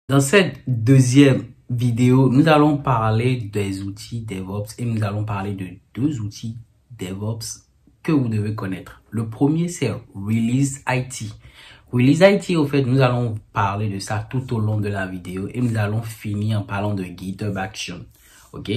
Dans cette deuxième vidéo, nous allons parler des outils DevOps et nous allons parler de deux outils DevOps que vous devez connaître. Le premier, c'est Release IT. Release IT, au fait, nous allons parler de ça tout au long de la vidéo et nous allons finir en parlant de GitHub Action. OK?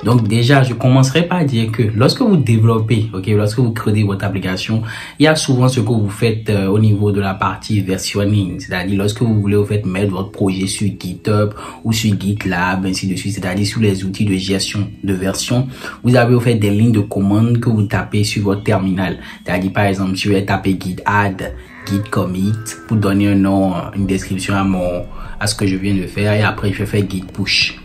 Donc déjà, je commencerai par dire que lorsque vous développez, lorsque vous créez votre application, il y a souvent ce que vous faites au niveau de la partie versionning. C'est-à-dire lorsque vous voulez mettre votre projet sur GitHub ou sur GitLab, ainsi de suite, c'est-à-dire sur les outils de gestion de version, vous avez des lignes de commande que vous tapez sur votre terminal. C'est-à-dire par exemple, je vais taper git add, git commit pour donner un nom, une description à ce que je viens de faire, et après je vais faire git push.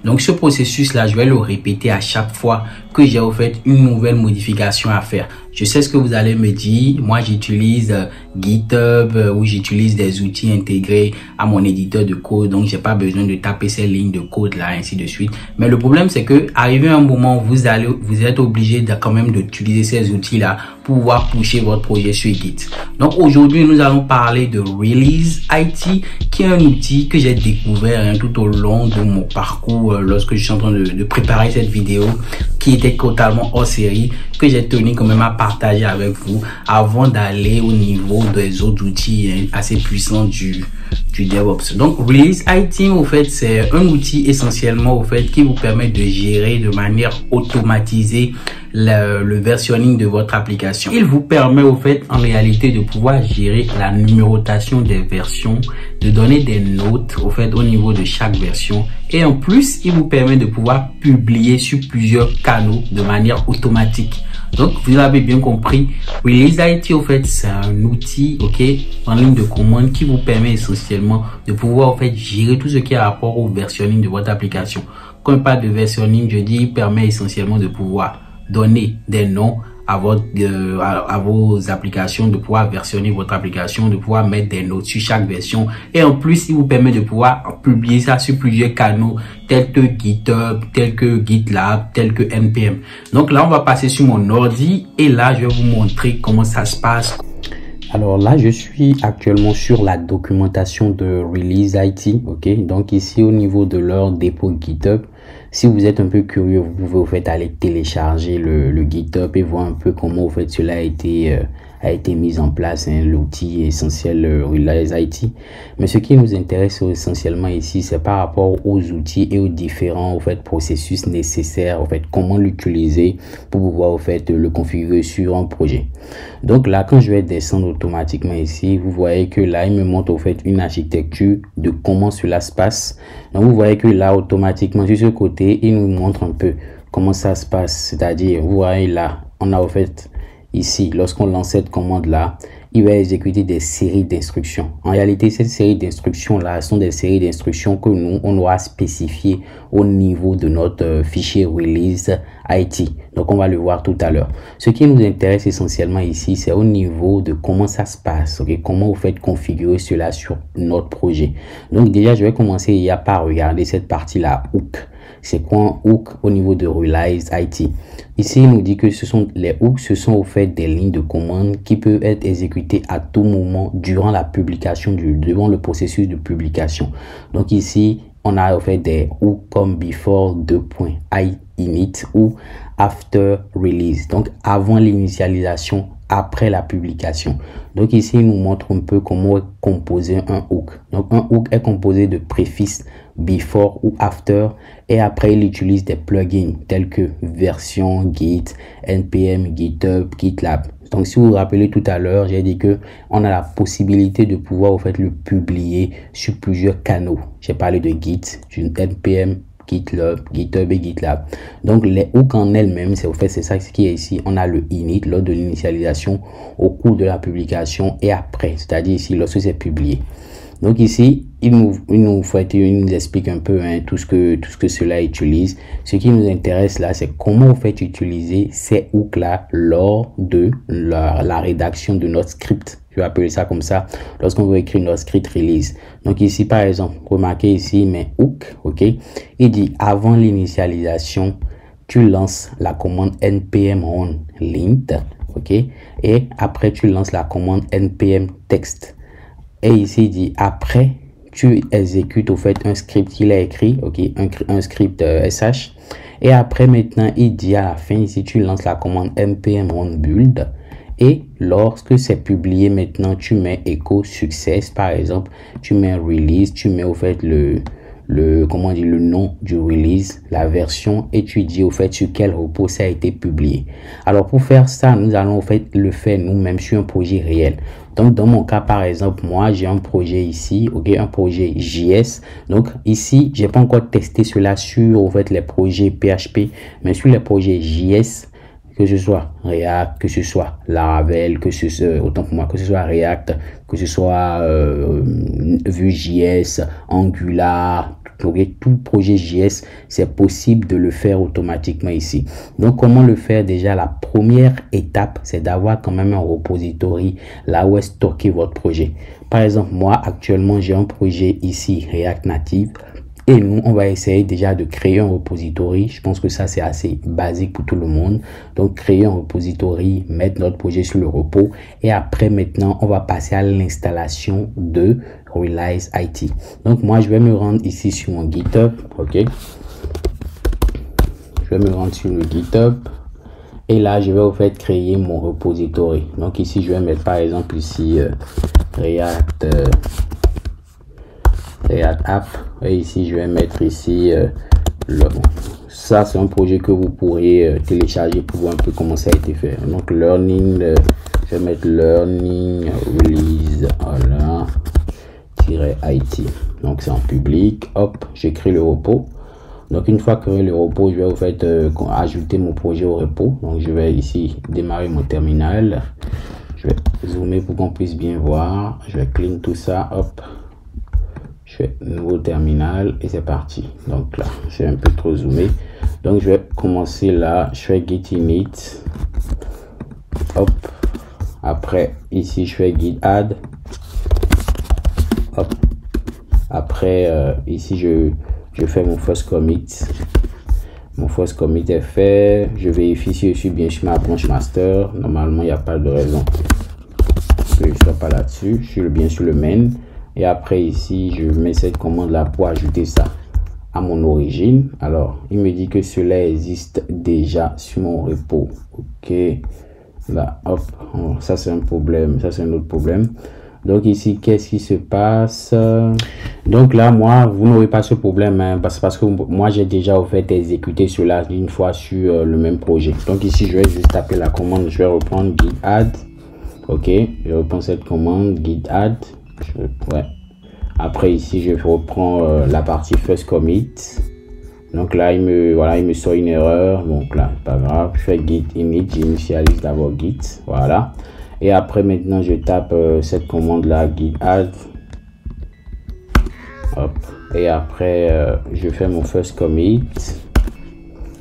Donc ce processus là, je vais le répéter à chaque fois que j'ai une nouvelle modification à faire. Je sais ce que vous allez me dire. Moi, j'utilise GitHub ou j'utilise des outils intégrés à mon éditeur de code. Donc, j'ai pas besoin de taper ces lignes de code là, ainsi de suite. Mais le problème, c'est que arrivé à un moment, vous êtes obligé quand même d'utiliser ces outils là pour pouvoir pusher votre projet sur Git. Donc, aujourd'hui, nous allons parler de Release IT, qui est un outil que j'ai découvert tout au long de mon parcours lorsque je suis en train de préparer cette vidéo, qui était totalement hors série, que j'ai tenu quand même à partager avec vous avant d'aller au niveau des autres outils assez puissants du DevOps. Donc, Release IT, c'est un outil essentiellement, qui vous permet de gérer de manière automatisée le versionning de votre application. Il vous permet, en réalité, de pouvoir gérer la numérotation des versions, de donner des notes, au niveau de chaque version. Et en plus, il vous permet de pouvoir publier sur plusieurs canaux de manière automatique. Donc, vous avez bien compris, Release IT, c'est un outil, en ligne de commande qui vous permet essentiellement de pouvoir, gérer tout ce qui a rapport au versionning de votre application. Quand on parle de versionning, je dis, il permet essentiellement de pouvoir donner des noms à vos applications, de pouvoir versionner votre application, de pouvoir mettre des notes sur chaque version. Et en plus, il vous permet de pouvoir publier ça sur plusieurs canaux tels que GitHub, tels que GitLab, tels que NPM. Donc là, on va passer sur mon ordi et là, je vais vous montrer comment ça se passe. Alors là, je suis actuellement sur la documentation de Release IT, Donc ici, au niveau de leur dépôt GitHub, si vous êtes un peu curieux, vous pouvez aller télécharger le GitHub et voir un peu comment cela a été mis en place, l'outil essentiel Release IT. Mais ce qui nous intéresse essentiellement ici, c'est par rapport aux outils et aux différents processus nécessaires, comment l'utiliser pour pouvoir le configurer sur un projet. Donc là, quand je vais descendre automatiquement ici, vous voyez que là, il me montre une architecture de comment cela se passe. Donc vous voyez que là, automatiquement, sur ce côté, il nous montre un peu comment ça se passe. C'est-à-dire, vous voyez là, on a ici, lorsqu'on lance cette commande-là, il va exécuter des séries d'instructions. En réalité, ces séries d'instructions-là sont des séries d'instructions que nous, on doit spécifier au niveau de notre fichier Release IT. Donc, on va le voir tout à l'heure. Ce qui nous intéresse essentiellement ici, c'est au niveau de comment ça se passe. Comment vous faites configurer cela sur notre projet. Donc, déjà, je vais commencer par regarder cette partie-là, hook. C'est quoi un hook au niveau de Release IT? Ici, il nous dit que les hooks, ce sont des lignes de commande qui peuvent être exécutées à tout moment durant la publication, durant le processus de publication. Donc ici, on a des hooks comme before .init ou after release. Donc avant l'initialisation, après la publication. Donc ici, il nous montre un peu comment composer un hook. Donc un hook est composé de préfixes before ou after, et après il utilise des plugins tels que version, Git, NPM, GitHub, GitLab. Donc si vous vous rappelez tout à l'heure, j'ai dit que on a la possibilité de pouvoir le publier sur plusieurs canaux. J'ai parlé de Git, du NPM, GitHub et GitLab. Donc les hooks en elles-mêmes, c'est ça qui est ici. On a le init lors de l'initialisation, au cours de la publication et après, c'est-à-dire ici lorsque c'est publié. Donc ici, il nous explique un peu tout ce que cela utilise. Ce qui nous intéresse là, c'est comment vous faites utiliser ces hooks là lors de la rédaction de notre script. Je vais appeler ça comme ça lorsqu'on veut écrire notre script release. Donc ici, par exemple, remarquez ici mes hooks, il dit avant l'initialisation, tu lances la commande npm run lint, ok, et après tu lances la commande npm text. Et ici il dit après tu exécutes au fait un script qu'il a écrit, ok, un script sh. Et après maintenant il dit à la fin ici tu lances la commande npm run build. Et lorsque c'est publié maintenant, tu mets echo success, par exemple, tu mets release, tu mets au fait le nom du release, la version, et tu dis au fait sur quel repo ça a été publié. Alors pour faire ça, nous allons au fait le faire nous-mêmes sur un projet réel. Donc dans mon cas par exemple, moi j'ai un projet ici, ok, un projet JS. Donc ici, j'ai pas encore testé cela sur au fait les projets PHP, mais sur les projets JS, que ce soit React, que ce soit Laravel, que ce soit, autant pour moi, que ce soit React, que ce soit Vue.js, Angular, tout projet JS, c'est possible de le faire automatiquement ici. Donc, comment le faire? Déjà, la première étape, c'est d'avoir quand même un repository là où est stocké votre projet. Par exemple, moi, actuellement, j'ai un projet ici, React Native. Et nous, on va essayer déjà de créer un repository. Je pense que ça, c'est assez basique pour tout le monde. Donc, créer un repository, mettre notre projet sur le repos. Et après, maintenant, on va passer à l'installation de Realize IT. Donc, moi, je vais me rendre ici sur mon GitHub. OK. Je vais me rendre sur le GitHub. Et là, je vais au fait créer mon repository. Donc, ici, je vais mettre par exemple ici React App, et ici je vais mettre ici ça c'est un projet que vous pourrez télécharger pour voir un peu comment ça a été fait. Donc learning, je vais mettre learning release voilà -it. Donc c'est en public. Hop, j'écris le repo. Donc une fois créé le repo, je vais au fait ajouter mon projet au repo. Donc je vais ici démarrer mon terminal. Je vais zoomer pour qu'on puisse bien voir. Je vais clean tout ça. Hop, je fais nouveau terminal et c'est parti. Donc là, j'ai un peu trop zoomé. Donc je vais commencer là. Je fais git init. Hop. Après, ici, je fais git add. Hop. Après, ici, je fais mon first commit. Mon first commit est fait. Je vérifie si je suis bien sur ma branche master. Normalement, il n'y a pas de raison que je ne sois pas là-dessus. Je suis bien sur le main. Et après ici, je mets cette commande là pour ajouter ça à mon origine. Alors, il me dit que cela existe déjà sur mon repo. Ok. Là, hop. Ça, c'est un problème. Ça, c'est un autre problème. Donc ici, qu'est-ce qui se passe? Donc là, moi, vous n'aurez pas ce problème hein, parce que moi, j'ai déjà au fait exécuté cela une fois sur le même projet. Donc ici, je vais juste taper la commande. Je vais reprendre git add. Ok. Je reprends cette commande git add. Ouais. Après ici je reprends la partie first commit. Donc là il me sort une erreur. Donc là pas grave, je fais git init, j'initialise d'abord git, voilà. Et après maintenant je tape cette commande là git add. Hop. Et après je fais mon first commit.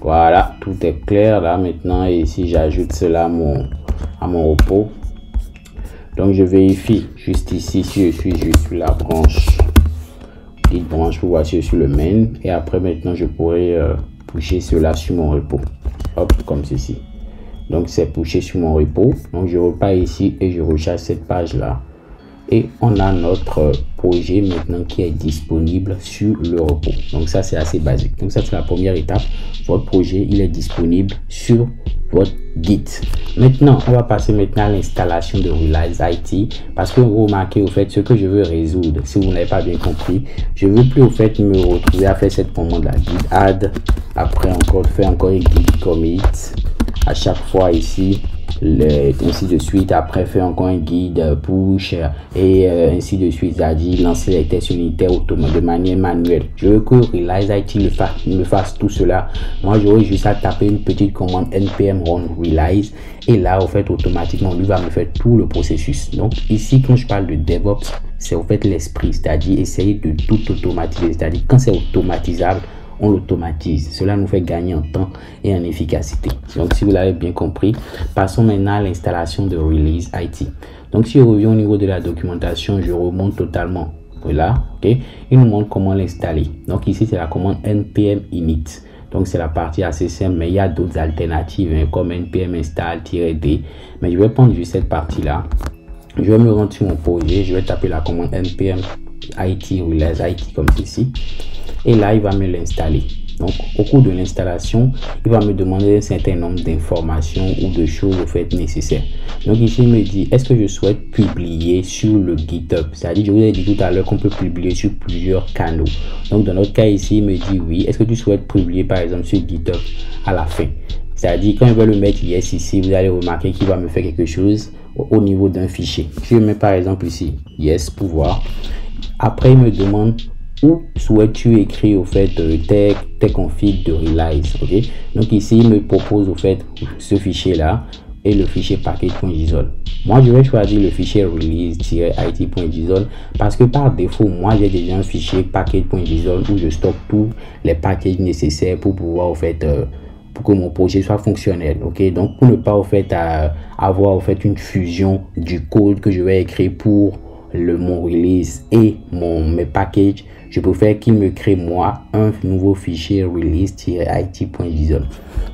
Voilà, tout est clair là maintenant. Et ici j'ajoute cela à mon repo. Donc je vérifie juste ici si je suis juste sur la branche git branche pour voir si je suis le main. Et après maintenant je pourrais pusher cela sur mon repo. Hop, comme ceci. Donc c'est pushé sur mon repo. Donc je repars ici et je recharge cette page là. Et on a notre projet maintenant qui est disponible sur le repo. Donc ça c'est assez basique. Donc ça c'est la première étape. Votre projet il est disponible sur votre Git. Maintenant on va passer maintenant à l'installation de Realize IT parce que vous remarquez au fait ce que je veux résoudre. Si vous n'avez pas bien compris, je veux plus au fait me retrouver à faire cette commande là git add, après encore faire encore un git commit à chaque fois ici, ainsi de suite, après faire encore un guide push et ainsi de suite, c'est-à-dire lancer les tests unitaires de manière manuelle. Je veux que Realize IT me fasse tout cela. Moi j'aurais juste à taper une petite commande npm run realize et là au fait automatiquement lui va me faire tout le processus. Donc ici quand je parle de DevOps, c'est au fait l'esprit, c'est-à-dire essayer de tout automatiser, c'est-à-dire quand c'est automatisable, on l'automatise. Cela nous fait gagner en temps et en efficacité. Donc, si vous l'avez bien compris, passons maintenant à l'installation de Realize IT. Donc, si je reviens au niveau de la documentation, je remonte totalement. Voilà, ok. Il nous montre comment l'installer. Donc, ici, c'est la commande npm init. Donc c'est la partie assez simple, mais il y a d'autres alternatives hein, comme npm install-d. Mais je vais prendre juste cette partie là. Je vais me rendre sur mon projet, je vais taper la commande npm it release it comme ceci. Et là, il va me l'installer. Donc, au cours de l'installation, il va me demander un certain nombre d'informations ou de choses au fait nécessaires. Donc ici, il me dit, est-ce que je souhaite publier sur le GitHub? C'est-à-dire, je vous ai dit tout à l'heure qu'on peut publier sur plusieurs canaux. Donc, dans notre cas ici, il me dit oui. Est-ce que tu souhaites publier, par exemple, sur GitHub à la fin? C'est-à-dire, quand je vais le mettre yes ici, vous allez remarquer qu'il va me faire quelque chose au niveau d'un fichier. Je mets par exemple ici, yes, pouvoir. Après, il me demande où souhaites-tu écrire au fait tes configs de release, ok? Donc ici, il me propose au fait ce fichier là et le fichier package.json. Moi, je vais choisir le fichier release-it.json parce que par défaut, moi, j'ai déjà un fichier package.json où je stocke tous les packages nécessaires pour pouvoir au fait pour que mon projet soit fonctionnel, ok? Donc pour ne pas au fait avoir au fait une fusion du code que je vais écrire pour mon release et mes packages, je préfère qu'il me crée moi un nouveau fichier release-it.json.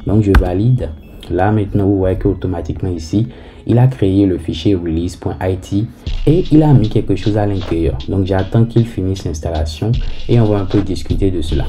Donc je valide. Là maintenant vous voyez qu'automatiquement ici il a créé le fichier release.it et il a mis quelque chose à l'intérieur. Donc j'attends qu'il finisse l'installation et on va un peu discuter de cela.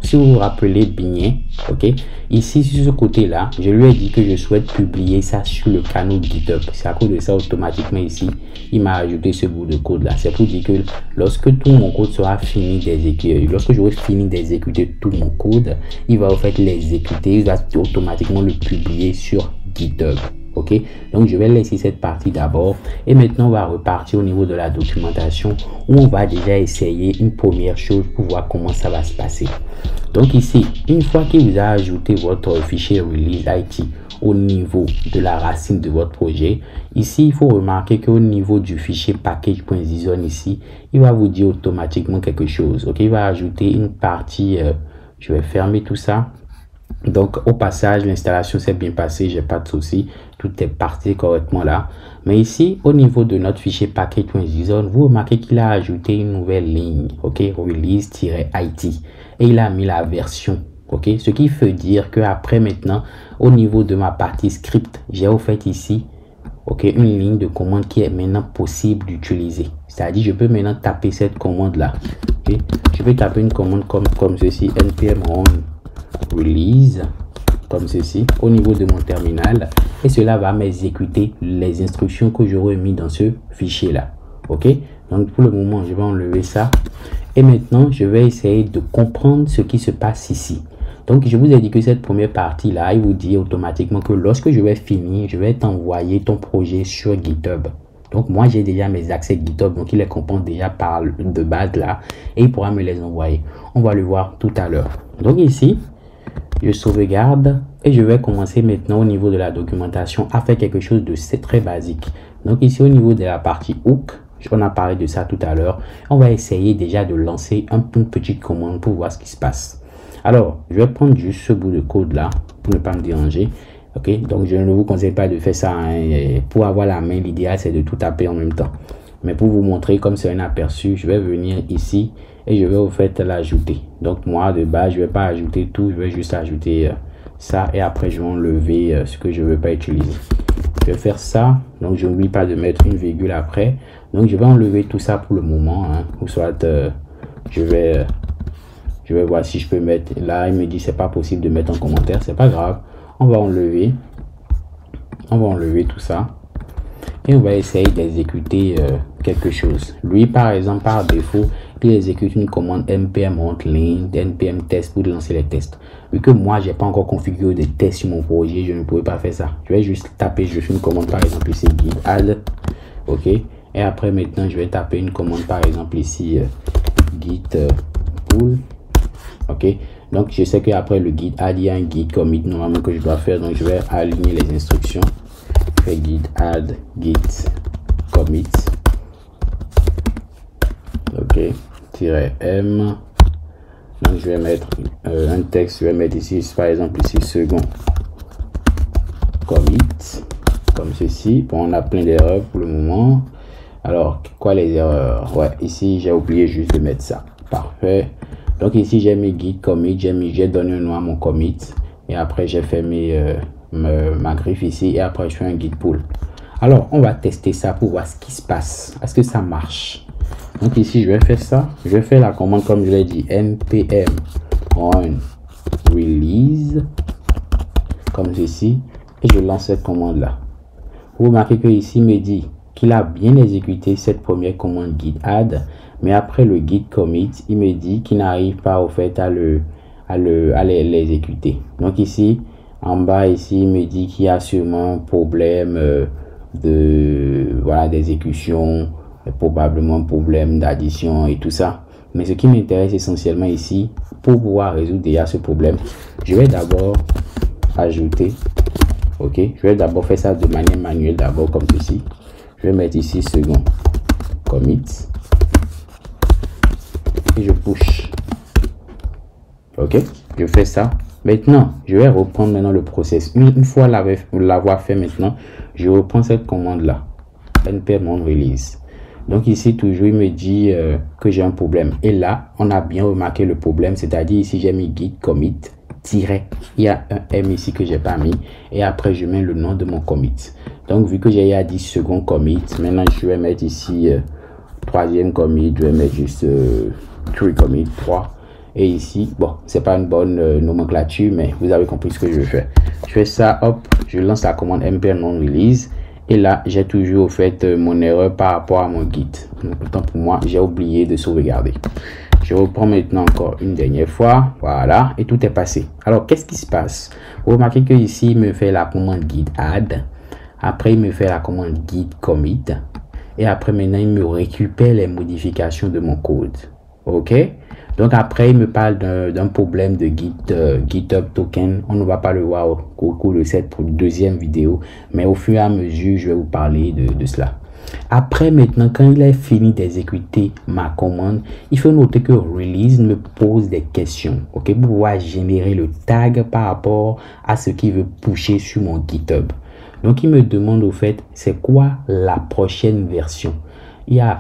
Si vous vous rappelez bien, ok, ici sur ce côté là, je lui ai dit que je souhaite publier ça sur le canal GitHub. C'est à cause de ça automatiquement ici, il m'a ajouté ce bout de code là. C'est pour dire que lorsque tout mon code sera fini d'exécuter, lorsque j'aurai fini d'exécuter tout mon code, il va en fait l'exécuter, il va automatiquement le publier sur GitHub. Ok, donc je vais laisser cette partie d'abord et maintenant on va repartir au niveau de la documentation où on va déjà essayer une première chose pour voir comment ça va se passer. Donc ici, une fois qu'il vous a ajouté votre fichier release IT au niveau de la racine de votre projet, ici il faut remarquer qu'au niveau du fichier package.json ici, il va vous dire automatiquement quelque chose. Ok, il va ajouter une partie, je vais fermer tout ça. Donc au passage, l'installation s'est bien passée, j'ai pas de souci, tout est parti correctement là. Mais ici au niveau de notre fichier package.json, vous remarquez qu'il a ajouté une nouvelle ligne, ok, release-it, et il a mis la version, ok, ce qui veut dire que après maintenant au niveau de ma partie script, j'ai au fait ici, ok, une ligne de commande qui est maintenant possible d'utiliser. C'est-à-dire je peux maintenant taper cette commande là, ok, je peux taper une commande comme ceci, npm run release comme ceci au niveau de mon terminal et cela va m'exécuter les instructions que j'aurais mis dans ce fichier là. Ok, donc pour le moment je vais enlever ça et maintenant je vais essayer de comprendre ce qui se passe ici. Donc je vous ai dit que cette première partie là, il vous dit automatiquement que lorsque je vais finir, je vais t'envoyer ton projet sur GitHub. Donc moi j'ai déjà mes accès GitHub, donc il les comprend déjà par de base là et il pourra me les envoyer. On va le voir tout à l'heure. Donc ici je sauvegarde et je vais commencer maintenant au niveau de la documentation à faire quelque chose de très basique. Donc ici au niveau de la partie hook, on a parlé de ça tout à l'heure, on va essayer déjà de lancer une petite commande pour voir ce qui se passe. Alors je vais prendre juste ce bout de code là pour ne pas me déranger. Ok, donc je ne vous conseille pas de faire ça hein. Pour avoir la main, l'idéal c'est de tout taper en même temps, mais pour vous montrer comme c'est un aperçu, je vais venir ici et je vais au fait l'ajouter. Donc moi de base je vais pas ajouter tout, je vais juste ajouter ça et après je vais enlever ce que je veux pas utiliser. Je vais faire ça, donc je n'oublie pas de mettre une virgule après. Donc je vais enlever tout ça pour le moment hein. Ou soit je vais voir si je peux mettre là. Il me dit c'est pas possible de mettre en commentaire, c'est pas grave, on va enlever tout ça et on va essayer d'exécuter quelque chose. Lui par exemple par défaut il exécute une commande npm runtlin npm test pour lancer les tests. Vu que moi j'ai pas encore configuré des tests sur mon projet, je ne pourrais pas faire ça. Je vais juste taper une commande par exemple ici git add, ok, et après maintenant je vais taper une commande par exemple ici git pull, ok. Donc je sais que après le git add il y a un git commit normalement que je dois faire, donc je vais aligner les instructions. Je fais git add git commit, ok, -m. Donc je vais mettre un texte, je vais mettre ici par exemple ici second commit comme ceci. Bon, on a plein d'erreurs pour le moment. Alors quoi les erreurs? Ouais, ici j'ai oublié juste de mettre ça. Parfait. Donc ici, j'ai mis git commit, j'ai donné un nom à mon commit. Et après, j'ai fait ma griffe ici. Et après, je fais un git pull. Alors, on va tester ça pour voir ce qui se passe. Est-ce que ça marche? Donc ici, je vais faire ça. Je vais faire la commande comme je l'ai dit. npm run release. Comme ceci. Et je lance cette commande-là. Vous remarquez que ici, il me dit qu'il a bien exécuté cette première commande git add. Mais après le git commit, il me dit qu'il n'arrive pas au fait à l'exécuter. Donc ici, en bas ici, il me dit qu'il y a sûrement un problème d'exécution, probablement un problème d'addition et tout ça. Mais ce qui m'intéresse essentiellement ici, pour pouvoir résoudre déjà ce problème, je vais d'abord ajouter, ok, je vais d'abord faire ça de manière manuelle, d'abord comme ceci. Je vais mettre ici second commit. Et je push. Ok, je fais ça. Maintenant, je vais reprendre maintenant le process. Une fois l'avoir fait maintenant, je reprends cette commande là. npm run release. Donc ici, toujours, il me dit que j'ai un problème. Et là, on a bien remarqué le problème. C'est-à-dire ici, j'ai mis git commit tiret. Il y a un M ici que j'ai pas mis. Et après, je mets le nom de mon commit. Donc, vu que j'ai dit second commit, maintenant, je vais mettre ici troisième commit. Je vais mettre juste 3 commit 3. Et ici, bon, c'est pas une bonne nomenclature, mais vous avez compris ce que je vais faire. Je fais ça, hop, je lance la commande npm run release. Et là, j'ai toujours fait mon erreur par rapport à mon git. Donc, autant pour moi, j'ai oublié de sauvegarder. Je reprends maintenant encore une dernière fois. Voilà, et tout est passé. Alors, qu'est-ce qui se passe? Vous remarquez que ici, il me fait la commande git add. Après, il me fait la commande git commit. Et après, maintenant, il me récupère les modifications de mon code. Ok, donc après il me parle d'un problème de GitHub token. On ne va pas le voir au cours de cette deuxième vidéo, mais au fur et à mesure je vais vous parler de cela. Après maintenant, quand il a fini d'exécuter ma commande, il faut noter que release me pose des questions, ok, pour pouvoir générer le tag par rapport à ce qu'il veut pusher sur mon GitHub. Donc il me demande au fait c'est quoi la prochaine version. Il y a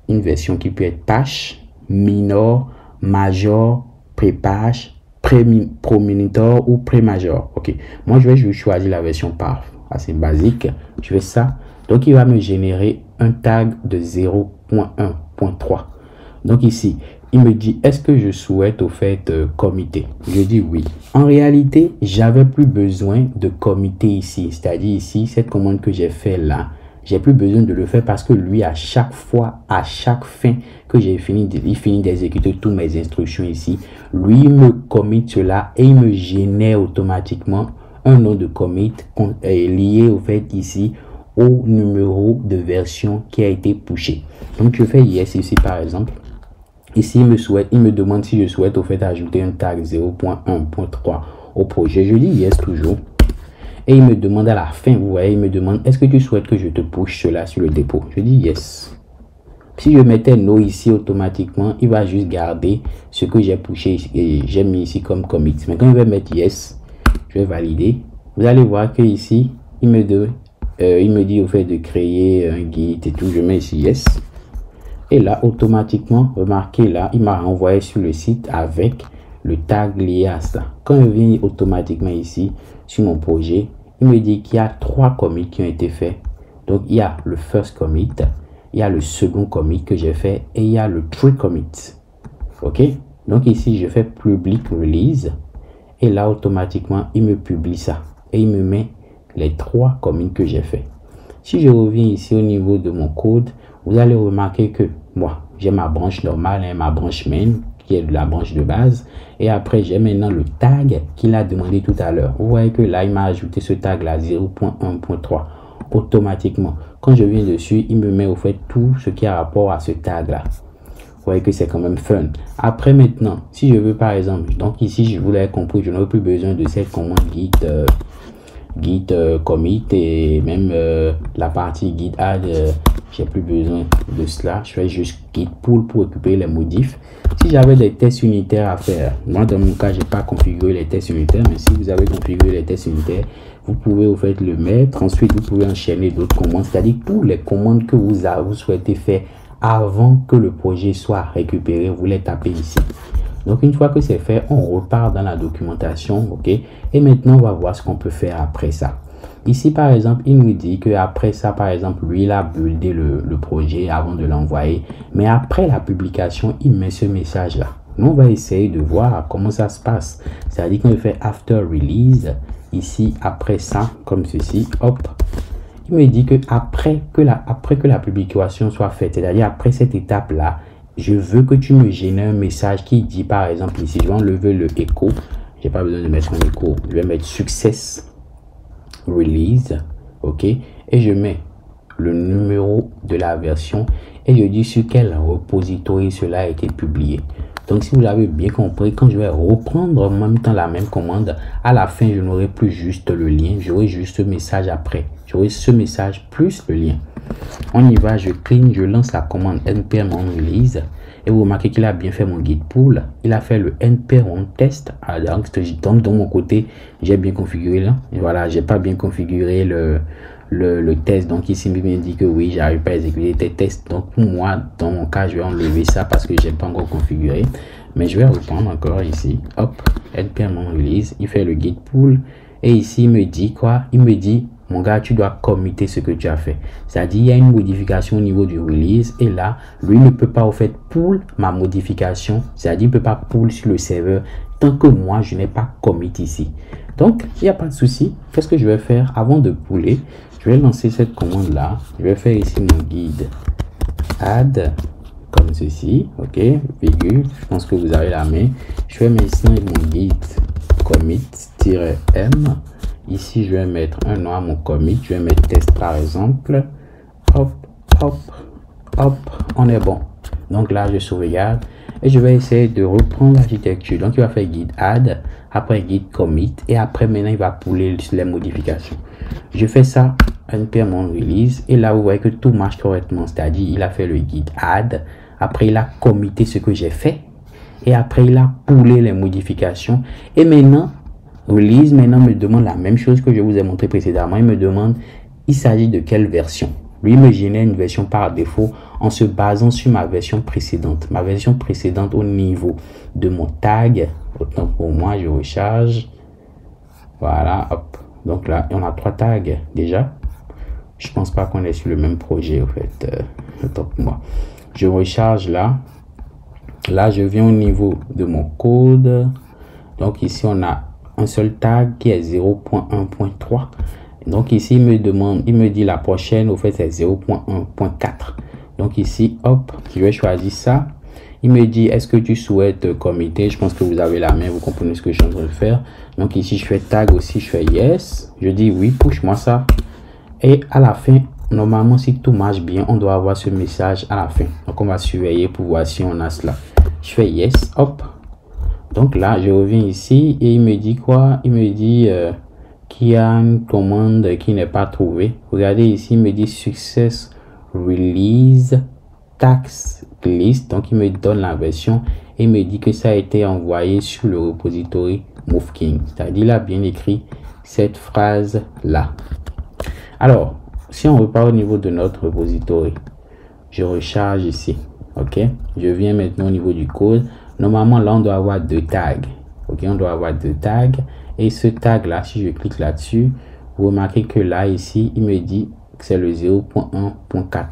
une version qui peut être patch, minor, major, pré-patch, pro-monitor ou pré-major. Ok, moi je vais juste choisir la version par assez basique. Je fais ça. Donc il va me générer un tag de 0.1.3. Donc ici il me dit est-ce que je souhaite au fait committer. Je dis oui. En réalité j'avais plus besoin de committer ici, c'est-à-dire ici cette commande que j'ai fait là, j'ai plus besoin de le faire parce que lui, à chaque fois, à chaque fin que j'ai fini d'exécuter toutes mes instructions ici, lui me commit cela et il me génère automatiquement un nom de commit lié au fait ici au numéro de version qui a été pushé. Donc je fais yes ici par exemple. Ici il me demande si je souhaite au fait ajouter un tag 0.1.3 au projet. Je dis yes toujours. Et il me demande à la fin, vous voyez, il me demande, est-ce que tu souhaites que je te push cela sur le dépôt? Je dis yes. Si je mettais no ici automatiquement, il va juste garder ce que j'ai pushé et j'ai mis ici comme commit. Mais quand je vais mettre yes, je vais valider. Vous allez voir que ici, il me dit au fait de créer un git et tout. Je mets ici yes. Et là, automatiquement, remarquez là, il m'a renvoyé sur le site avec le tag lié à ça. Quand je viens automatiquement ici sur mon projet, il me dit qu'il y a 3 commits qui ont été faits. Donc il y a le first commit, il y a le second commit que j'ai fait et il y a le third commit. Ok, donc ici je fais public release et là automatiquement il me publie ça et il me met les 3 commits que j'ai fait. Si je reviens ici au niveau de mon code, vous allez remarquer que moi j'ai ma branche normale, ma branche main qui est de la branche de base. Et après, j'ai maintenant le tag qu'il a demandé tout à l'heure. Vous voyez que là, il m'a ajouté ce tag là 0.1.3 automatiquement. Quand je viens dessus, il me met au fait tout ce qui a rapport à ce tag là. Vous voyez que c'est quand même fun. Après maintenant, si je veux par exemple, donc ici, je vous l'avez compris, je n'aurai plus besoin de cette commande git commit et même la partie git add, j'ai plus besoin de cela. Je fais juste git pull pour récupérer les modifs. Si j'avais des tests unitaires à faire, moi dans mon cas j'ai pas configuré les tests unitaires, mais si vous avez configuré les tests unitaires, vous pouvez au fait le mettre. Ensuite vous pouvez enchaîner d'autres commandes, c'est-à-dire toutes les commandes que vous souhaitez faire avant que le projet soit récupéré, vous les tapez ici. Donc une fois que c'est fait, on repart dans la documentation, ok, et maintenant on va voir ce qu'on peut faire après ça. Ici par exemple, il nous dit que après ça, par exemple, lui il a buildé le projet avant de l'envoyer, mais après la publication, il met ce message là. Nous on va essayer de voir comment ça se passe. C'est-à-dire qu'on fait after release, ici après ça, comme ceci, hop. Il me dit que après que la publication soit faite, c'est-à-dire après cette étape là, je veux que tu me génères un message qui dit par exemple ici, je vais enlever le echo, j'ai pas besoin de mettre un echo, je vais mettre success release, ok, et je mets le numéro de la version et je dis sur quel repository cela a été publié. Donc si vous l'avez bien compris, quand je vais reprendre en même temps la même commande, à la fin je n'aurai plus juste le lien, j'aurai juste ce message après, j'aurai ce message plus le lien. On y va, je clean, je lance la commande npm on release et vous remarquez qu'il a bien fait mon git pull, il a fait le npm on test. Donc de mon côté j'ai bien configuré là, et voilà, j'ai pas bien configuré le test, donc ici il me dit que oui, j'arrive pas à exécuter tes tests. Donc pour moi, dans mon cas, je vais enlever ça parce que j'ai pas encore configuré, mais je vais reprendre encore ici, hop, npm on release, il fait le git pull et ici il me dit quoi? Il me dit mon gars, tu dois committer ce que tu as fait. C'est-à-dire, il y a une modification au niveau du release. Et là, lui ne peut pas, au fait, pull ma modification. C'est-à-dire, il ne peut pas pull sur le serveur tant que moi, je n'ai pas commit ici. Donc, il n'y a pas de souci. Qu'est-ce que je vais faire avant de puller? Je vais lancer cette commande-là. Je vais faire ici mon guide add comme ceci. OK, virgule. Je pense que vous avez la main. Je vais maintenant mon guide commit-m. Ici, je vais mettre un nom à mon commit. Je vais mettre test par exemple. Hop, hop, hop. On est bon. Donc là, je sauvegarde. Et je vais essayer de reprendre l'architecture. Donc, il va faire guide add. Après guide commit. Et après, maintenant, il va pouler les modifications. Je fais ça. npm on release. Et là, vous voyez que tout marche correctement. C'est-à-dire, il a fait le guide add. Après, il a commité ce que j'ai fait. Et après, il a poulé les modifications. Et maintenant, release maintenant me demande la même chose que je vous ai montré précédemment. Il me demande, il s'agit de quelle version? Lui me génère une version par défaut en se basant sur ma version précédente. Ma version précédente au niveau de mon tag. Autant pour moi, je recharge. Voilà, hop. Donc là, on a 3 tags déjà. Je pense pas qu'on est sur le même projet, au fait. Autant pour moi. Je recharge là. Là, je viens au niveau de mon code. Donc ici, on a un seul tag qui est 0.1.3. Donc ici il me demande, il me dit la prochaine au fait c'est 0.1.4. donc ici hop, je vais choisir ça. Il me dit est-ce que tu souhaites committer? Je pense que vous avez la main, vous comprenez ce que je suis en train de faire. Donc ici je fais tag aussi, je fais yes, je dis oui, push moi ça. Et à la fin, normalement si tout marche bien, on doit avoir ce message à la fin. Donc on va surveiller pour voir si on a cela. Je fais yes, hop. Donc là, je reviens ici et il me dit quoi? Il me dit qu'il y a une commande qui n'est pas trouvée. Regardez ici, il me dit success release tax list. Donc, il me donne la version et il me dit que ça a été envoyé sur le repository Moveking. C'est-à-dire, il a bien écrit cette phrase-là. Alors, si on repart au niveau de notre repository, je recharge ici. OK? Je viens maintenant au niveau du code. Normalement, là, on doit avoir 2 tags. OK, on doit avoir 2 tags. Et ce tag-là, si je clique là-dessus, vous remarquez que là, ici, il me dit que c'est le 0.1.4.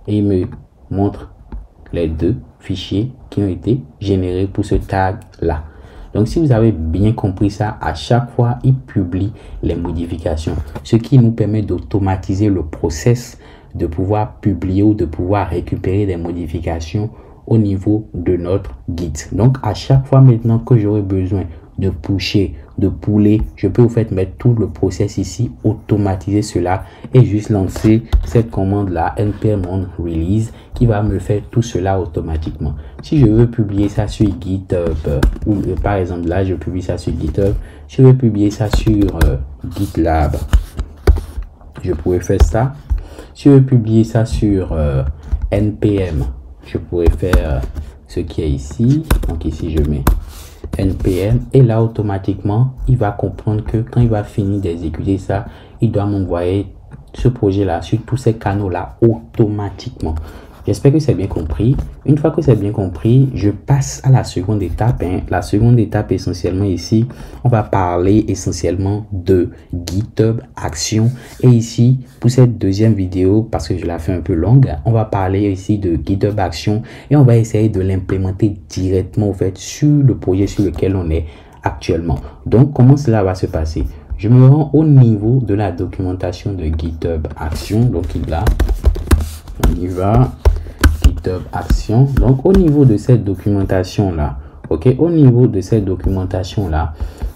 Et il me montre les 2 fichiers qui ont été générés pour ce tag-là. Donc, si vous avez bien compris ça, à chaque fois, il publie les modifications. Ce qui nous permet d'automatiser le process de pouvoir publier ou de pouvoir récupérer des modifications au niveau de notre Git. Donc à chaque fois maintenant que j'aurai besoin de pusher, de puller, je peux vous faire mettre tout le process ici, automatiser cela et juste lancer cette commande là npm on release qui va me faire tout cela automatiquement. Si je veux publier ça sur GitHub ou par exemple là je publie ça sur GitHub, je veux publier ça sur GitLab, je pourrais faire ça. Si je veux publier ça sur npm, je pourrais faire ce qui est ici. Donc ici je mets npm et là automatiquement il va comprendre que quand il va finir d'exécuter ça, il doit m'envoyer ce projet là sur tous ces canaux là automatiquement. J'espère que c'est bien compris. Une fois que c'est bien compris, je passe à la seconde étape. La seconde étape, essentiellement ici, on va parler essentiellement de GitHub Action. Et ici, pour cette deuxième vidéo, parce que je la fais un peu longue, on va parler ici de GitHub Action et on va essayer de l'implémenter directement, en fait, sur le projet sur lequel on est actuellement. Donc, comment cela va se passer? Je me rends au niveau de la documentation de GitHub Action. Donc, là, on y va. GitHub Action. Donc, au niveau de cette documentation-là, ok, au niveau de cette documentation-là,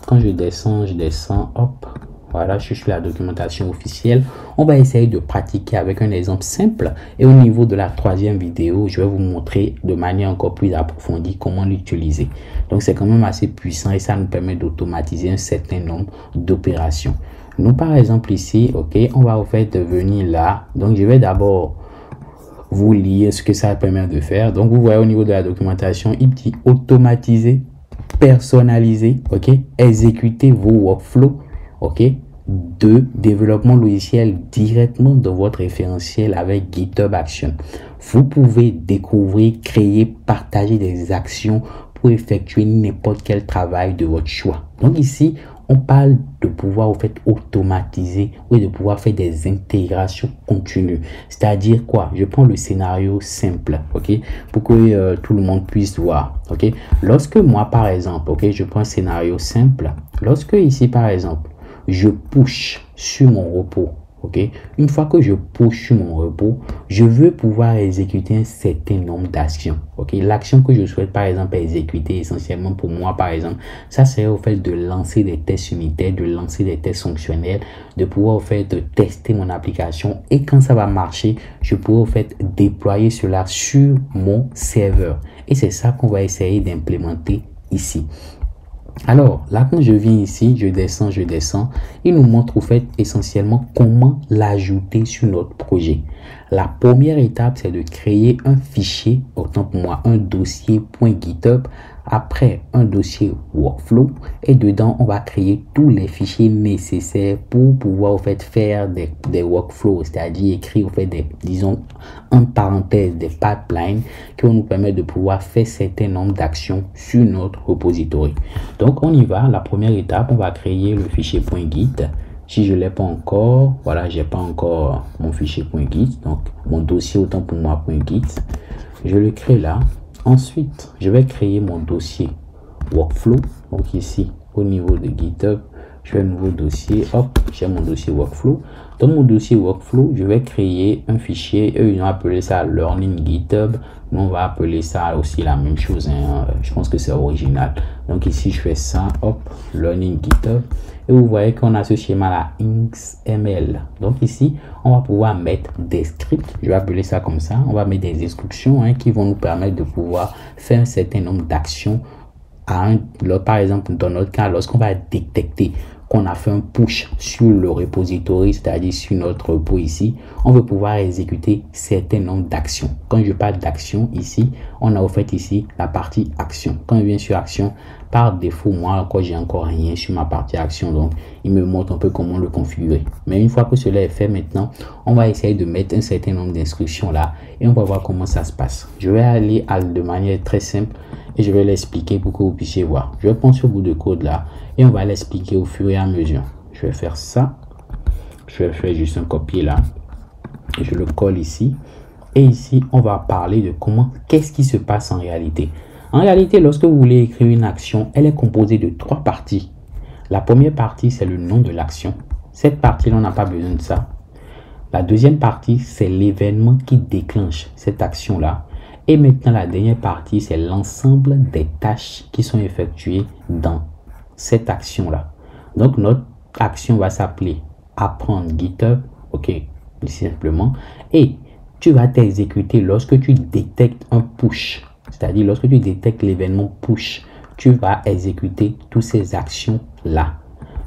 quand je descends, hop, voilà, je suis sur la documentation officielle. On va essayer de pratiquer avec un exemple simple. Et au niveau de la troisième vidéo, je vais vous montrer de manière encore plus approfondie comment l'utiliser. Donc, c'est quand même assez puissant et ça nous permet d'automatiser un certain nombre d'opérations. Nous, par exemple, ici, ok, on va au fait venir là. Donc, je vais d'abord vous lire ce que ça permet de faire. Donc, vous voyez au niveau de la documentation, il dit automatiser, personnaliser, ok, exécuter vos workflows, ok, de développement logiciel directement dans votre référentiel avec GitHub Action. Vous pouvez découvrir, créer, partager des actions pour effectuer n'importe quel travail de votre choix. Donc ici, on parle de pouvoir, au fait, automatiser ou de pouvoir faire des intégrations continues. C'est-à-dire quoi? Je prends le scénario simple, ok, pour que tout le monde puisse voir, ok. Lorsque moi, par exemple, ok, je prends un scénario simple. Lorsque ici, par exemple, je push sur mon repos, ok, une fois que je push sur mon repos, je veux pouvoir exécuter un certain nombre d'actions, ok. L'action que je souhaite, par exemple, exécuter essentiellement pour moi, par exemple, ça serait au fait de lancer des tests unitaires, de lancer des tests fonctionnels, de pouvoir au fait de tester mon application et quand ça va marcher, je pourrais au fait déployer cela sur mon serveur. Et c'est ça qu'on va essayer d'implémenter ici. Alors, là, quand je viens ici, je descends, il nous montre au fait essentiellement comment l'ajouter sur notre projet. La première étape, c'est de créer un fichier, autant pour moi, un dossier .github, après un dossier workflow et dedans, on va créer tous les fichiers nécessaires pour pouvoir au fait faire des workflows, c'est-à-dire écrire au fait des, disons, en parenthèse, des pipelines qui vont nous permettre de pouvoir faire certain nombre d'actions sur notre repository. Donc, on y va. La première étape, on va créer le fichier .git. Si je ne l'ai pas encore, voilà, j'ai pas encore mon fichier .git, donc mon dossier autant pour moi .git. Je le crée là. Ensuite, je vais créer mon dossier workflow. Donc ici, au niveau de GitHub, je fais un nouveau dossier. Hop, j'ai mon dossier workflow. Dans mon dossier workflow, je vais créer un fichier. Eux, ils ont appelé ça Learning GitHub. Nous, on va appeler ça aussi la même chose. Je pense que c'est original. Donc ici, je fais ça. Hop, Learning GitHub. Et vous voyez qu'on a ce schéma là, XML. Donc ici, on va pouvoir mettre des scripts. Je vais appeler ça comme ça. On va mettre des instructions qui vont nous permettre de pouvoir faire un certain nombre d'actions. Par exemple, dans notre cas, lorsqu'on va détecter qu'on a fait un push sur le repository, c'est-à-dire sur notre repo ici, on veut pouvoir exécuter certain nombre d'actions. Quand je parle d'action ici, on a au fait ici la partie action. Quand je viens sur action, par défaut, moi encore, j'ai encore rien sur ma partie action, donc il me montre un peu comment le configurer. Mais une fois que cela est fait maintenant, on va essayer de mettre un certain nombre d'instructions là et on va voir comment ça se passe. Je vais aller de manière très simple et je vais l'expliquer pour que vous puissiez voir. Je vais prendre ce bout de code là et on va l'expliquer au fur et à mesure. Je vais faire ça. Je vais faire juste un copier là. Je le colle ici. Et ici, on va parler de qu'est-ce qui se passe en réalité. En réalité, lorsque vous voulez écrire une action, elle est composée de 3 parties. La première partie, c'est le nom de l'action. Cette partie-là, on n'a pas besoin de ça. La deuxième partie, c'est l'événement qui déclenche cette action-là. Et maintenant, la dernière partie, c'est l'ensemble des tâches qui sont effectuées dans cette action-là. Donc, notre action va s'appeler apprendre GitHub. OK, simplement. Et tu vas t'exécuter lorsque tu détectes un push. C'est-à-dire, lorsque tu détectes l'événement push, tu vas exécuter toutes ces actions-là.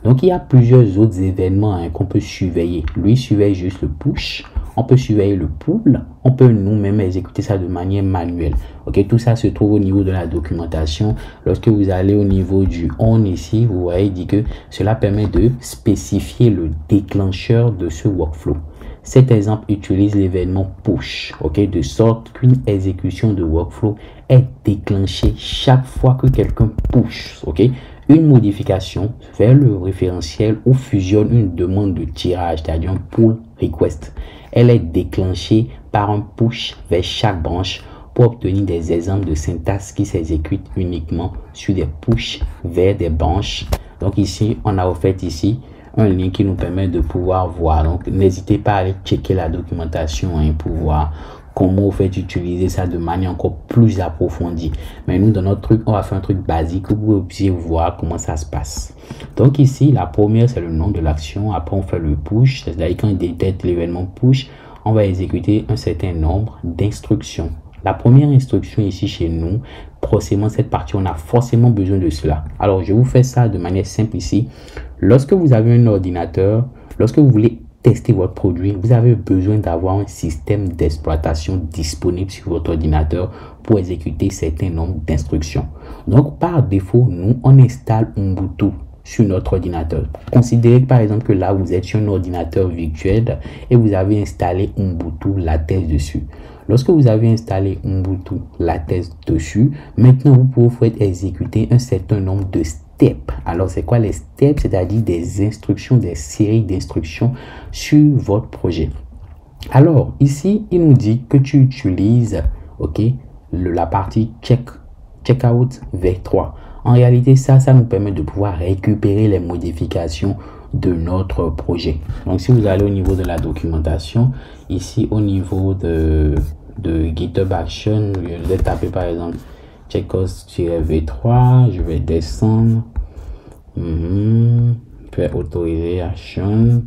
Donc, il y a plusieurs autres événements qu'on peut surveiller. Lui, surveille juste le push. on peut surveiller le pool, on peut nous-mêmes exécuter ça de manière manuelle. Ok, tout ça se trouve au niveau de la documentation. Lorsque vous allez au niveau du on ici, vous voyez, il dit que cela permet de spécifier le déclencheur de ce workflow. Cet exemple utilise l'événement push, ok, de sorte qu'une exécution de workflow est déclenchée chaque fois que quelqu'un push, ok, une modification vers le référentiel ou fusionne une demande de tirage, c'est-à-dire un pull request. Elle est déclenchée par un push vers chaque branche pour obtenir des exemples de syntaxe qui s'exécutent uniquement sur des push vers des branches. Donc ici, on a offert ici un lien qui nous permet de pouvoir voir. Donc n'hésitez pas à aller checker la documentation pour voir comment vous faites utiliser ça de manière encore plus approfondie. Mais nous, dans notre truc, on va faire un truc basique pour que vous puissiez voir comment ça se passe. Donc ici, la première, c'est le nom de l'action. Après, on fait le push. C'est-à-dire quand on détecte l'événement push, on va exécuter un certain nombre d'instructions. La première instruction ici chez nous, forcément cette partie, on a forcément besoin de cela. Alors, je vous fais ça de manière simple ici. Lorsque vous avez un ordinateur, lorsque vous voulez tester votre produit, vous avez besoin d'avoir un système d'exploitation disponible sur votre ordinateur pour exécuter certains nombres d'instructions. Donc, par défaut, nous, on installe Ubuntu sur notre ordinateur. Considérez par exemple que là, vous êtes sur un ordinateur virtuel et vous avez installé Ubuntu Latex dessus. Lorsque vous avez installé Ubuntu Latex dessus, maintenant, vous pouvez exécuter un certain nombre de steps. Alors, c'est quoi les steps? C'est-à-dire des instructions, des séries d'instructions sur votre projet. Alors, ici, il nous dit que tu utilises, ok, la partie checkout v3. En réalité, ça nous permet de pouvoir récupérer les modifications de notre projet. Donc, si vous allez au niveau de la documentation, ici, au niveau de GitHub Action, je vais taper par exemple checkout-v3, je vais descendre, je vais autoriser Action,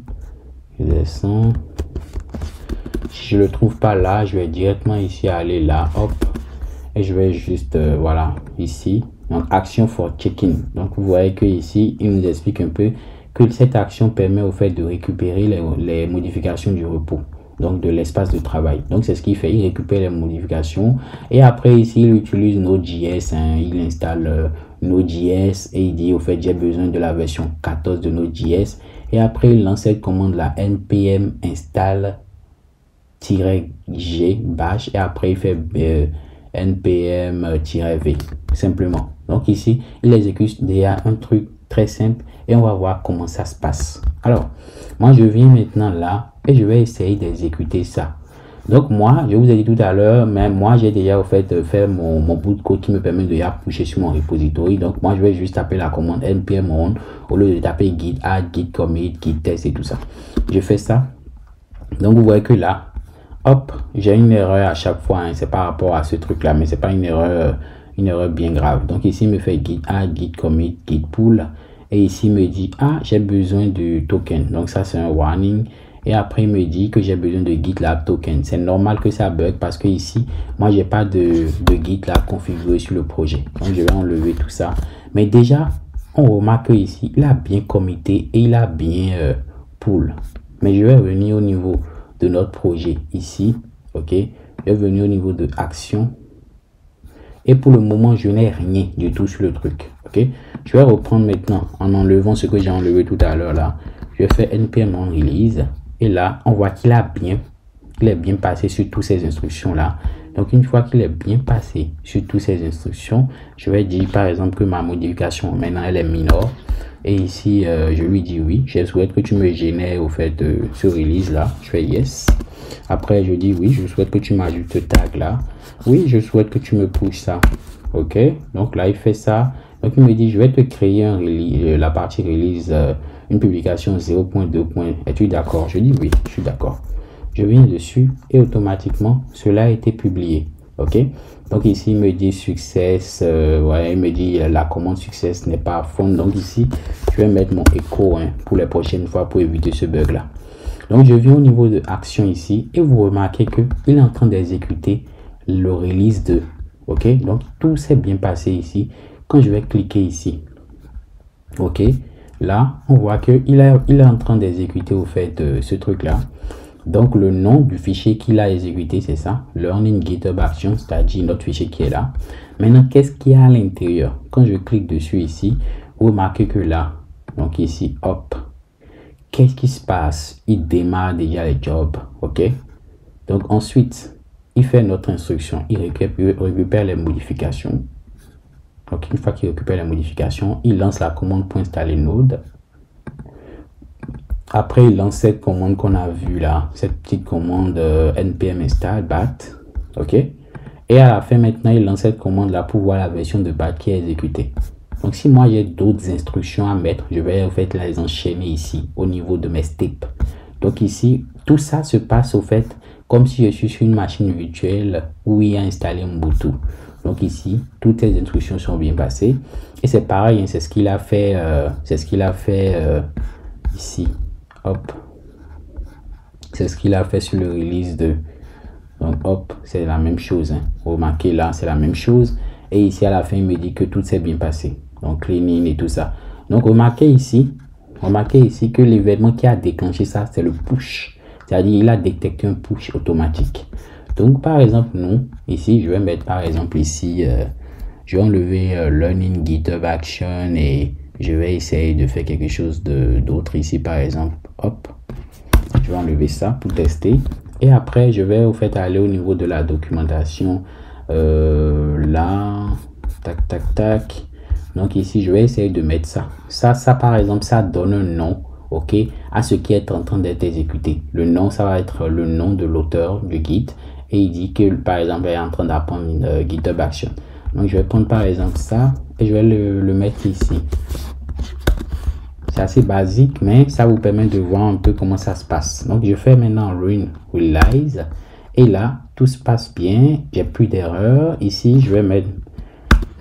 je descends. Si je le trouve pas là, je vais directement ici aller là, hop, et je vais juste, voilà, ici, donc action for checking. Donc vous voyez que ici, il nous explique un peu que cette action permet au fait de récupérer les modifications du repos, donc de l'espace de travail. Donc c'est ce qu'il fait, il récupère les modifications et après ici il utilise Node.js, il installe Node.js et il dit au fait j'ai besoin de la version 14 de Node.js et après il lance cette commande là npm install-g bash et après il fait npm-v simplement. Donc ici il exécute déjà un truc très simple et on va voir comment ça se passe. Alors moi je viens maintenant là et je vais essayer d'exécuter ça. Donc moi je vous ai dit tout à l'heure, mais moi j'ai déjà au fait fait mon bout de code qui me permet de pusher sur mon repository. Donc moi je vais juste taper la commande npm on au lieu de taper git add, git commit, git test et tout ça. Je fais ça. Donc vous voyez que là, hop, j'ai une erreur à chaque fois, c'est par rapport à ce truc là, mais c'est pas une erreur bien grave. Donc ici il me fait git add, git commit, git pull et ici il me dit ah j'ai besoin du token. Donc ça c'est un warning et après il me dit que j'ai besoin de GitLab token. C'est normal que ça bug parce que ici moi j'ai pas de GitLab configuré sur le projet. Donc je vais enlever tout ça. Mais déjà on remarque que ici il a bien commité et il a bien pull. Mais je vais revenir au niveau de notre projet ici, ok, je vais venir au niveau de action et pour le moment je n'ai rien du tout sur le truc, ok. Je vais reprendre maintenant en enlevant ce que j'ai enlevé tout à l'heure là. Je vais faire npm on release et là on voit qu'il est bien passé sur toutes ces instructions là. Donc une fois qu'il est bien passé sur toutes ces instructions, je vais dire par exemple que ma modification maintenant elle est minor. Et ici, je lui dis oui, je souhaite que tu me génères au fait ce release là. Je fais yes. Après, je dis oui, je souhaite que tu m'ajoutes ce tag là. Oui, je souhaite que tu me pushes ça. Ok, donc là, il fait ça. Donc, il me dit, je vais te créer un release, la partie release, une publication 0.2. Es-tu d'accord? Je dis oui, je suis d'accord. Je viens dessus et automatiquement, cela a été publié. Ok, donc ici il me dit success, ouais, il me dit la commande success n'est pas à fond. Donc ici je vais mettre mon écho pour les prochaines fois pour éviter ce bug là. Donc je viens au niveau de action ici et vous remarquez que il est en train d'exécuter le release 2. Ok, donc tout s'est bien passé ici. Quand je vais cliquer ici, ok, là on voit que il est en train d'exécuter au fait ce truc là. Donc, le nom du fichier qu'il a exécuté, c'est ça, Learning GitHub Action, c'est-à-dire notre fichier qui est là. Maintenant, qu'est-ce qu'il y a à l'intérieur? Quand je clique dessus ici, vous remarquez que là, donc ici, hop, qu'est-ce qui se passe? Il démarre déjà les jobs, ok? Donc, ensuite, il fait notre instruction, il récupère les modifications. Donc, une fois qu'il récupère les modifications, il lance la commande pour installer Node. Après, il lance cette commande qu'on a vue là, cette petite commande npm install bat, ok? Et à la fin, maintenant, il lance cette commande là pour voir la version de bat qui est exécutée. Donc, si moi j'ai d'autres instructions à mettre, je vais en fait les enchaîner ici au niveau de mes steps. Donc ici, tout ça se passe au fait comme si je suis sur une machine virtuelle où il y a installé Ubuntu. Donc ici, toutes les instructions sont bien passées. Et c'est pareil, hein, c'est ce qu'il a fait, ici. Hop. C'est ce qu'il a fait sur le release 2. Donc hop, c'est la même chose. Hein. Remarquez là, c'est la même chose. Et ici, à la fin, il me dit que tout s'est bien passé. Donc cleaning et tout ça. Donc remarquez ici que l'événement qui a déclenché ça, c'est le push. C'est-à-dire, il a détecté un push automatique. Donc, par exemple, nous, ici, je vais mettre, par exemple, ici, je vais enlever Learning GitHub Action et je vais essayer de faire quelque chose d'autre ici, par exemple. Hop, je vais enlever ça pour tester. Et après, je vais, au fait, aller au niveau de la documentation. Là, tac, tac, tac. Donc, ici, je vais essayer de mettre ça. Ça, par exemple, ça donne un nom. Ok, à ce qui est en train d'être exécuté. Le nom, ça va être le nom de l'auteur du Git. Et il dit que, par exemple, il est en train d'apprendre une GitHub Action. Donc, je vais prendre, par exemple, ça. Et je vais le mettre ici. C'est assez basique, mais ça vous permet de voir un peu comment ça se passe. Donc, je fais maintenant Run Realize. Et là, tout se passe bien. J'ai plus d'erreurs. Ici, je vais mettre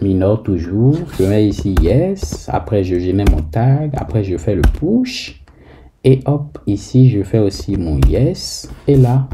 minor toujours. Je mets ici yes. Après, je génère mon tag. Après, je fais le push. Et hop, ici, je fais aussi mon yes. Et là,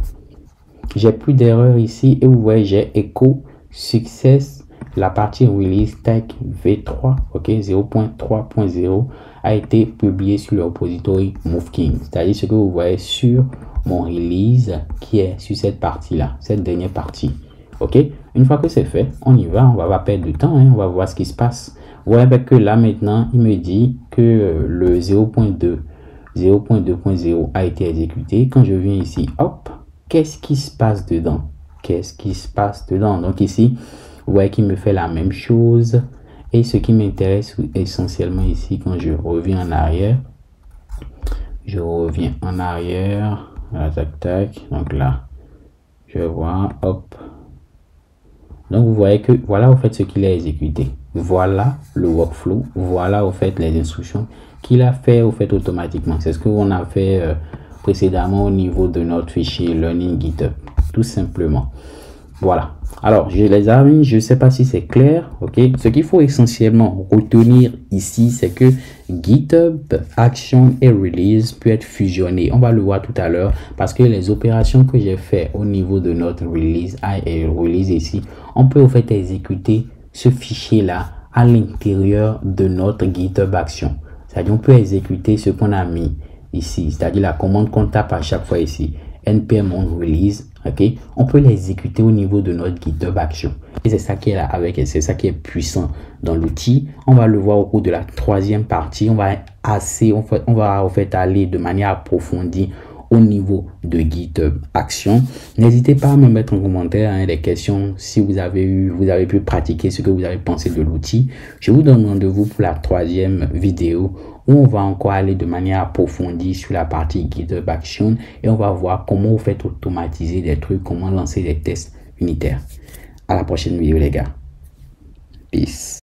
j'ai plus d'erreur ici. Et vous voyez, j'ai echo success. La partie release tag v3, ok, 0.3.0 a été publié sur le repository Moveking. C'est-à-dire ce que vous voyez sur mon release qui est sur cette partie-là, cette dernière partie. Ok, une fois que c'est fait, on y va, on va pas perdre de temps, hein, on va voir ce qui se passe. Vous voyez que là maintenant, il me dit que le 0.2.0 a été exécuté. Quand je viens ici, hop, qu'est-ce qui se passe dedans? Qu'est-ce qui se passe dedans? Donc ici, vous voyez qu'il me fait la même chose. Et ce qui m'intéresse essentiellement ici, quand je reviens en arrière, voilà, tac, tac, donc là, je vais voir, hop. Donc vous voyez que voilà au fait ce qu'il a exécuté. Voilà le workflow, voilà au fait les instructions qu'il a fait au fait automatiquement. C'est ce qu'on a fait précédemment au niveau de notre fichier Learning GitHub, tout simplement. Voilà. Alors, les amis, je ne sais pas si c'est clair, ok. Ce qu'il faut essentiellement retenir ici, c'est que GitHub Action et Release peut être fusionné. On va le voir tout à l'heure parce que les opérations que j'ai fait au niveau de notre Release et Release ici, on peut en fait exécuter ce fichier-là à l'intérieur de notre GitHub Action. C'est-à-dire, on peut exécuter ce qu'on a mis ici, c'est-à-dire la commande qu'on tape à chaque fois ici. npm release, ok, on peut l'exécuter au niveau de notre GitHub Action et c'est ça qui est là c'est ça qui est puissant dans l'outil. On va le voir au cours de la troisième partie. On va en fait aller de manière approfondie au niveau de GitHub Action. N'hésitez pas à me mettre en commentaire des questions si vous avez pu pratiquer ce que vous avez pensé de l'outil. Je vous donne rendez-vous pour la troisième vidéo où on va encore aller de manière approfondie sur la partie GitHub Action et on va voir comment vous faites automatiser des trucs, comment lancer des tests unitaires. À la prochaine vidéo les gars. Peace.